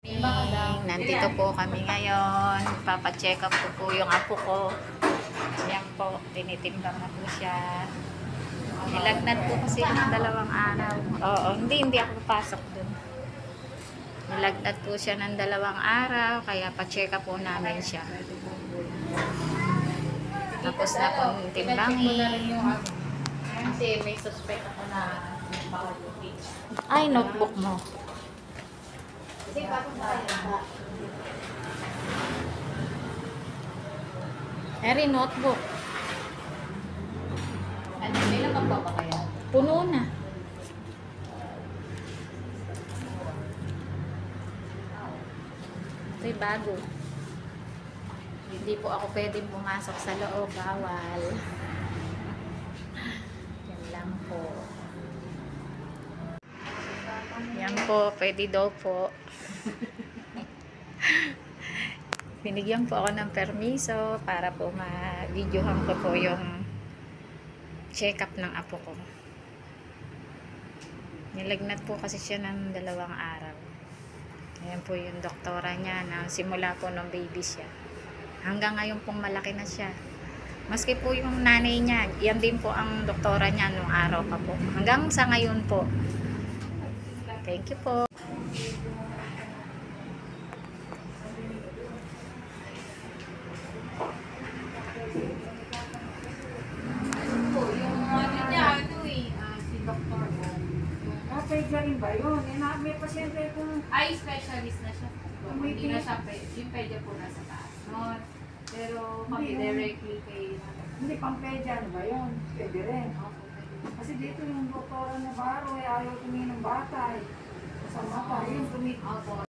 Nandito po kami ngayon. Papacheck up ko po yung apo ko. Yan po, tinitimbang na po siya. Nilagnat po kasi ng 2 araw. Oo, hindi ako papasok dun. Nilagnat po siya ng 2 araw, kaya pa-check up po namin siya. Tapos na po timbangin. Kasi may suspect ako na bawal yung page. Ay, notebook mo. Kasi bakit tayo? Eri, notebook. Ano, may nakapa ba kaya? Puno na. Ito'y bago. Hindi po ako pwedeng pumasok sa loob. Bawal. Yan lang po. Yan po. Pwede daw po. Binigyan po ako ng permiso para po ma-videohan ko po yung check-up ng apo ko. Nilagnat po kasi siya ng 2 araw. Ayan po yung doktora niya na simula po nung baby siya. Hanggang ngayon pong malaki na siya. Maski po yung nanay niya, yan din po ang doktora niya nung araw pa po. Hanggang sa ngayon po. Thank you po. Si Dr. Pwede rin ba yun? May pasyente kung Eye specialist na siya. Hindi na siya yung pedya po nasa taas. No? Pero kami directly kay hindi pampedya, ano ba yun? Pwede rin. Kasi dito yung doktora na baro, ayaw tumingin ng bata. Sa mata, yung tumingin.